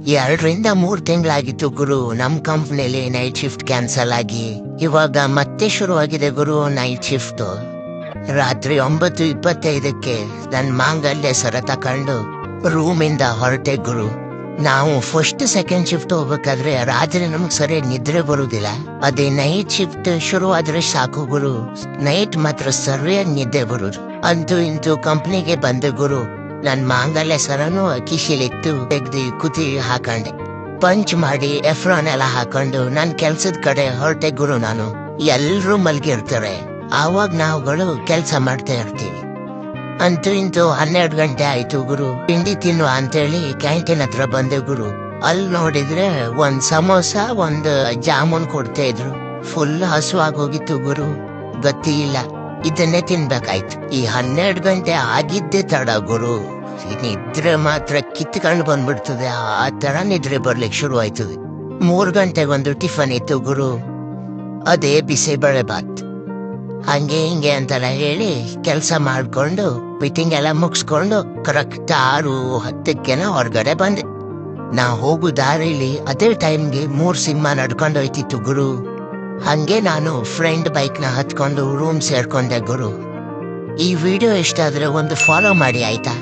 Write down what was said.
2-3 ತಿಂಗಳಾಗಿತ್ತು ಗುರು. ನಮ್ ಕಂಪ್ನಿಲಿ night shift cancel ಆಗಿ ಇವಾಗ ಮತ್ತೆ ಶುರುವಾಗಿದೆ ಗುರು ನೈಟ್ ಶಿಫ್ಟ್. ರಾತ್ರಿ 9:25ಕ್ಕೆ ನನ್ ಮಾಂಗಲ್ಯ ಸರ ತಕೊಂಡು ರೂಮಿಂದ ಹೊರಟೆ ಗುರು. ನಾವು ಫಸ್ಟ್ ಸೆಕೆಂಡ್ ಶಿಫ್ಟ್ ಹೋಗ್ಬೇಕಾದ್ರೆ ರಾತ್ರಿ ನಮಗ್ ಸರಿಯಾಗಿ ನಿದ್ರೆ ಬರುದಿಲ್ಲ. ಅದೇ ನೈಟ್ ಶಿಫ್ಟ್ ಶುರು ಆದ್ರೆ ಸಾಕು ಗುರು, ನೈಟ್ ಮಾತ್ರ ಸರಿಯಾಗಿ ನಿದ್ದೆ ಬರುದು. ಅಂತೂ ಇಂತೂ ಕಂಪ್ನಿಗೆ ಬಂದೆ ಗುರು. ನನ್ ಮಾಂಗಲ್ಯ ಸರನು ಕಿಶಿಲಿತ್ತು ತೆಗ್ದು ಕುತಿ ಹಾಕೊಂಡೆ. ಪಂಚ್ ಮಾಡಿ ಎಫ್ರಾನ್ ಎಲ್ಲ ಹಾಕೊಂಡು ನನ್ ಕೆಲ್ಸದ ಕಡೆ ಹೊರಟೆ ಗುರು. ನಾನು ಎಲ್ರೂ ಮಲ್ಗಿರ್ತಾರೆ, ಆವಾಗ ನಾವುಗಳು ಕೆಲ್ಸ ಮಾಡ್ತಾ ಇರ್ತೀವಿ. ಅಂತೂ ಇಂತೂ 12 ಗಂಟೆ ಆಯ್ತು ಗುರು. ತಿಂಡಿ ತಿನ್ನುವ ಅಂತೇಳಿ ಕ್ಯಾಂಟೀನ್ ಹತ್ರ ಬಂದೆ ಗುರು. ಅಲ್ಲಿ ನೋಡಿದ್ರೆ ಒಂದ್ ಸಮೋಸ ಒಂದ್ ಜಾಮೂನ್ ಕೊಡ್ತಾ ಇದ್ರು. ಫುಲ್ ಹಸು ಆಗೋಗಿತ್ತು ಗುರು, ಗತಿ ಇಲ್ಲ, ಇದನ್ನೇ ತಿನ್ಬೇಕಾಯ್ತು. ಈ 12 ಗಂಟೆ ಆಗಿದ್ದೆ ತಡ ಗುರು. ನಿದ್ರೆ ಮಾತ್ರ ಕಿತ್ಕೊಂಡು ಬಂದ್ಬಿಡ್ತದೆ, ಆ ತರ ನಿದ್ರೆ ಬರ್ಲಿಕ್ಕೆ ಶುರು ಆಯ್ತದೆ. 3 ಗಂಟೆಗೊಂದು ಟಿಫನ್ ಇತ್ತು ಗುರು, ಅದೇ ಬಿಸಿಬೇಳೆ ಬಾತ್. ಹಂಗೆ ಹಿಂಗೆ ಅಂತೆಲ್ಲ ಹೇಳಿ ಕೆಲಸ ಮಾಡ್ಕೊಂಡು ಮೀಟಿಂಗ್ ಎಲ್ಲ ಮುಗಿಸ್ಕೊಂಡು ಕರೆಕ್ಟ್ 6:10ಕ್ಕೆ ಹೊರಗಡೆ ಬಂದೆ. ನಾ ಹೋಗು ದಾರಿಲಿ ಅದೇ ಟೈಮ್ಗೆ 3 ಸಿಂಹ ನಡ್ಕೊಂಡು ಹೋಯ್ತಿತ್ತು ಗುರು. ಹಂಗೆ ನಾನು ಫ್ರೆಂಡ್ ಬೈಕ್ನ ಹತ್ಕೊಂಡು ರೂಮ್ ಸೇರ್ಕೊಂಡೆ ಗುರು. ಈ ವಿಡಿಯೋ ಇಷ್ಟ ಆದ್ರೆ ಒಂದು ಫಾಲೋ ಮಾಡಿ ಆಯ್ತಾ?